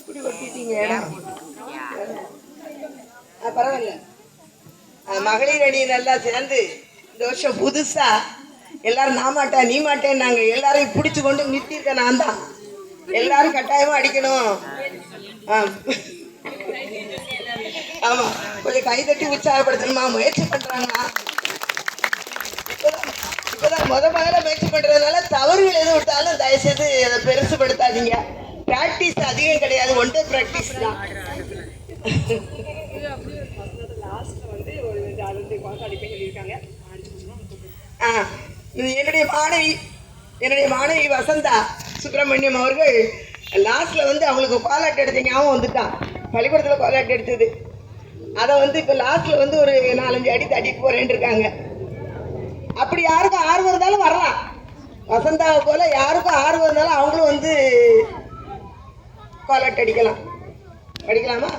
இப்படி ஒட்டிட்டீங்க பரவாயில்ல. மகளிர் அணி நல்லா சேர்ந்து இந்த வருஷம் புதுசா எல்லாரும் நான் மாட்டேன் நீ மாட்டேன் நாங்க எல்லாரையும் பிடிச்சு கொண்டு நிறுத்திருக்கேன். நான் தான் எல்லாரும் கட்டாயமா அடிக்கணும். ஆமா, கொஞ்சம் கைதட்டி உற்சாகப்படுத்தணுமா? முயற்சி பண்றாங்களா? இப்பதான் முதல்ல முயற்சி பண்றதுனால தவறுகள் எது விட்டாலும் தயவுசெய்து அதை பெருசுபடுத்தாதீங்க. பிராக்டிஸ் அதிகம் கிடையாது, ஒன் டே பிராக்டிஸ் தான். இது என்னுடைய மாணவி வசந்தா சுப்பிரமணியம் அவர்கள் லாஸ்ட்ல அவங்களுக்கு பாலாட்டு எடுத்த ஞாபகம் வந்துட்டான். பள்ளிக்கூடத்தில் பாலாட்டு எடுத்தது அதை இப்போ லாஸ்ட்ல ஒரு 4-5 அடி தட்டிட்டு போறேன்னு இருக்காங்க. அப்படி யாருக்கும் ஆர்வம் இருந்தாலும் வரலாம். வசந்தாவை போல யாருக்கும் ஆர்வம் இருந்தாலும் அவங்களும் பாலாட்டு அடிக்கலாம். படிக்கலாமா?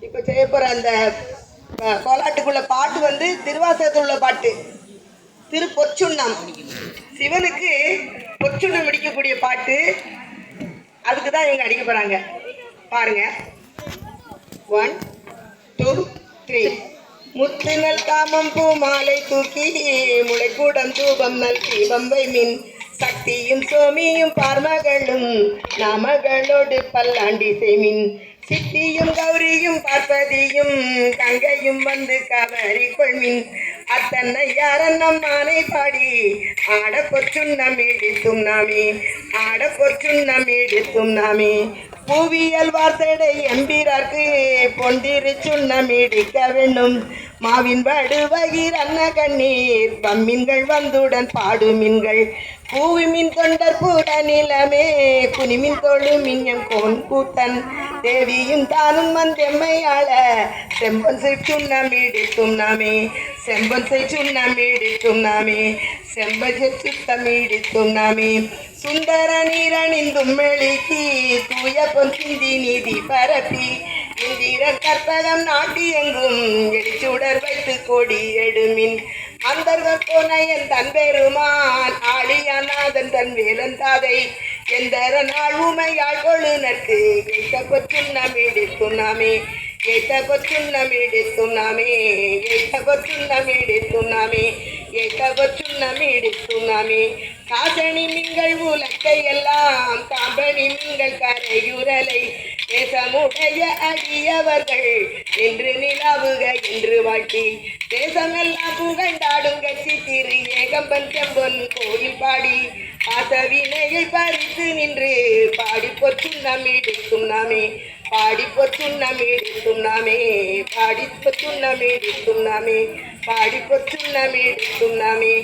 இப்போ செய்ய போற அந்த கோலாட்டுக்குள்ள பாட்டு திருவாசகத்தில் உள்ள பாட்டு, திருப்பொற்சுண்ணம். சிவனுக்கு பொற்சுண்ணம் அடிக்கக்கூடிய பாட்டு. அதுக்கு தான் இவங்க அடிக்க போறாங்க. பாருங்க, 1 2 3. முத்து நல் காமம் பூ மாலை தூக்கி முளைக்கூடம் தூபம் நல் தீபம் வைமின் சக்தியும் சோமியும் பார்மகளும் நாமகளோடு பல்லாண்டி செய்மின் சித்தியும் கௌரியும் பார்ப்பதியும் கங்கையும் கவரி கொள்மின் அத்தன்னை யாரன்னம் மானை பாடி ஆட பொற்சுண்ணம் இடித்தும் நாமே ஆட பொற்சுண்ணம் இடித்தும் நாமே பூவியல் வார்த்தடை எம்பிரார்க்கு பொந்திரு சுண்ணம் இடிக்க வேண்டும் மாவின் படுவகிர் அன்ன கண்ணீர் பம்மின்கள் வந்துடன் பாடுமின்கள் பூவிமின் தொண்டர் பூட நிலமே குனிமின் தொழு மின்யம் கோன் கூட்டன் தேவியும் தானும் வந்தெம்மையாள செம்பன் செய் சுண்ணம் இடித்தும் நாமே செம்பன் செய் சுண்ணம் இடித்தும் நாமே செம்பஜ சுத்தம் இடித்தும் நாமே சுந்தர நீரணிந்தும் மெழுகி தூய பொன் சிந்தி நீதி பரப்பி இந்திரன் கற்பகம் நாட்டி எங்கும் எடிச்சுடர் வைத்து கொடி எடுமின் அந்தர்கள் போன என் தன் பெருமான் ஆளியானாதன் தன் வேலன் தாதை எந்தர நாள் உமையாள் கொழுநற்கு எய்த பொற்றுண்ணம் இடித்தும் நாமே எய்த பொற்றுண்ணம் இடித்தும் நாமே எய்த பொற்றுண்ணம் இடித்தும் நாமே எய்த பொற்றுண்ணம் இடித்தும் நாமே காசணி மிங்கள் உலக்கை எல்லாம் காம்பணி மிங்கள் கரையுரலை தேசமுடைய அடியவர்கள் என்று நிலாவுக என்று வாழ்த்தி தேசமெல்லாம் புகழ்ந்தாடும் கட்சி திரு ஏகம்பன் செம்பொன் கோயில் பாடி பாசவினையை பறித்து நின்று பாடி பொற்றுண்ணம் இடித்தும் நாமே பாடி பொற்றுண்ணம் இடித்தும் நாமே பாடி பொற்றுண்ணம் இடித்தும் நாமே பாடி பொற்றுண்ணம் இடித்தும் நாமே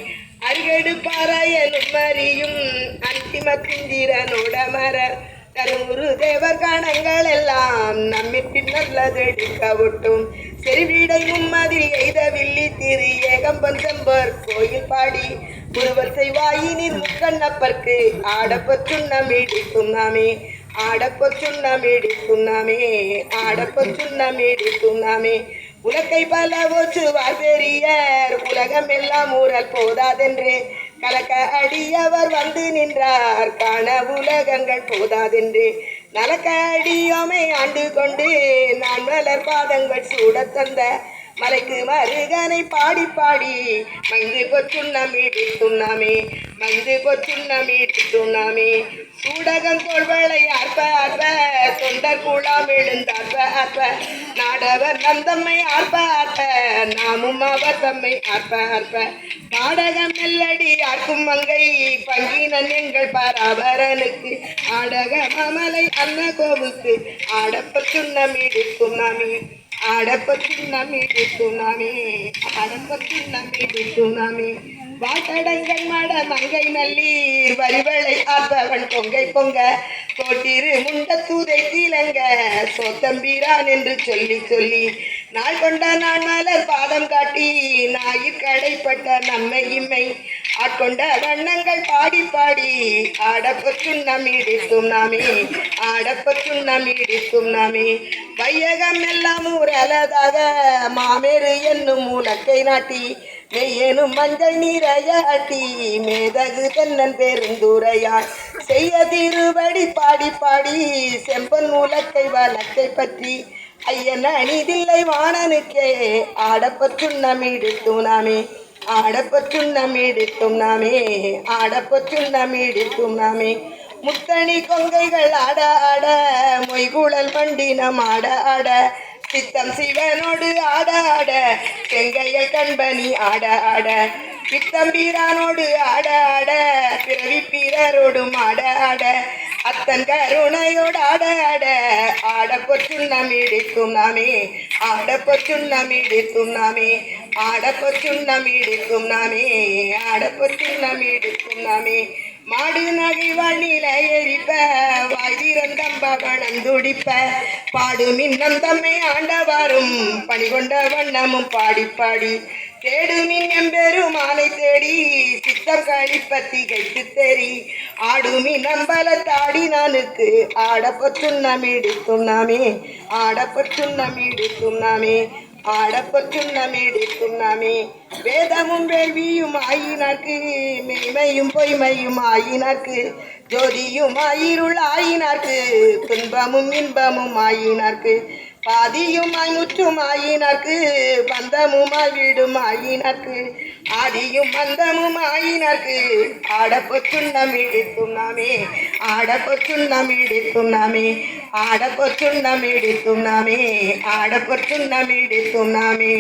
அருகடு பாராயலும் மறியும் அந்திம பிந்திரனோட மரர் தருமுரு தேவர் கணங்கள் எல்லாம் நம்மின் நல்லதெடுக்க விட்டும் செறிவிடை மும்மதில் எய்த வில்லி திரு ஏகம்பன் செம்பர் கோயில் பாடி முருவர் செய்வாயினின் முக்கண்ணப்பற்கு ஆடப்பொற்றுண்ணம் இடித்தும் நாமே ஆடப்பொற்றுண்ணம் இடித்தும் நாமே ஆடப்பொற்றுண்ணம் இடித்தும் நாமே உலகை பல ஓச்சுவார் பெரியர் உலகம் எல்லாம் ஊரல் போதாதென்று கலக்க அடியவர் நின்றார் காண உலகங்கள் போதாதென்று நலக்க அடியோமை ஆண்டு கொண்டு நான் மலர் பாதங்கள் சூட தந்த மலைக்கு மருகனை பாடி பாடி மைந்து பொற்றுண்ணம் இடித்தும் நாமே மைந்து பொற்றுண்ணம் இடித்தும் நாமே சூடகம் தோள்வளை அற்ப அற்ப தொண்டர் கூழாம் எழுந்தாற்ப அற்ப நாடவர் நந்தம்மை அற்ப அற்ப நாமும் அவர் தம்மை அற்ப அற்ப பாடகம் மெல்லடி ஆர்க்கும் மங்கை பங்கினன் எங்கள் பராபரனுக்கு ஆடக மமலை அன்ன கோவுக்கு ஆடப்பொற்றுண்ணம் இடித்தும் நாமே ஆடப்பொற்றுண்ணம் இடித்தும் நாமே ஆடப்பொற்றுண்ணம் இடித்தும் நாமே வாட்டடங்கள் மட மங்கை நல்லீர் வரிவளை ஆர்ப்பவன் பொங்கை பொங்க கோட்டிரு முண்ட தூதை தீலங்க சோத்தம்பீரான் என்று சொல்லி சொல்லி நாள் கொண்ட நான் மலர் பாதம் காட்டி நாயிற் கடைப்பட்ட நம்மை இம்மை ஆட்கொண்ட வண்ணங்கள் பாடி பாடி ஆடப்பொற்றுண்ணம் இடித்தும் நாமே ஆடப்பொற்றுண்ணம் இடித்தும் நாமே வையகம் எல்லாம் ஊரலதாக மாமேறு என்னும் மூலக்கை நாட்டி மெய்யனும் மஞ்சள் நீரையாட்டி மேதகு தென்னன் பெருந்துரையாய் செய்ய திருபடி பாடி பாடி செம்பன் உலக்கை வழக்கை பற்றி ஐயன் அணிதில்லை வாணனுக்கே ஆடப்பற்றும் நம்மிடுத்தும் நாமே ஆடப்பற்றும் நம்மிடுத்தும் நாமே ஆடப்பற்றும் நம்மிடுத்தும் நாமே முத்தணி கொங்கைகள் ஆட ஆட மொய்குழல் மண்டினம் ஆட ஆட சித்தம் சிவனோடு ஆட ஆட செங்கையல் கண்பனி ஆட ஆட பித்தம்பீரானோடு ஆட ஆட பிறவி பீரரோடும் ஆட ஆட அத்தன் கருணையோடு ஆட ஆட ஆடப்பொற்றும் நம்மிடிக்கும் நாமே ஆடப்பொற்றும் நம்மிடிக்கும் நாமே ஆடப்பொற்றும் நம்மிடிக்கும் நாமே ஆடப்பொற்றும் நம்மிடிக்கும் நாமே மாடு நகை வானில எரிப்ப வாய்திரந்தம்பவனம் துடிப்ப பாடு மின்னம் தம்மை ஆண்டவாரும் பணிகொண்ட வண்ணமும் பாடி பாடி தேடு மின்னம் பெருமானை தேடி சித்தம் கழிப்பத்தி கைத்து தெரி ஆடுமின் நம்பலத்தாடி நானுக்கு ஆடப்பற்றும் நம்மிடிக்கும் நாமே ஆடப்பற்றும் நம்மிடிக்கும் நாமே ஆடப்பற்றும் நம்மிடிக்கும் நாமே வேதமும் வேள்வியும் ஆயினார்க்கு மெய்மையும் பொய்மையும் ஆயினார்க்கு ஜோதியும் ஆயிருள் ஆயினார்க்கு துன்பமும் இன்பமும் ஆயினார்க்கு பாதியுமாய் முற்றும் ஆயினார்க்கு பந்தமுமாய் வீடும் ஆயினார்க்கு ஆதியும் மந்தமும் ஆயினார்க்கு ஆடப்பொற்றும் நம்மிடிக்கும் நாமே ஆடப்பொற்றும் நம்மிடிக்கும் நாமே ஆடப்பொற்றும் நம்மிடிக்கும் நாமே ஆடப்பொற்றும் நம்மிடிக்கும் நாமே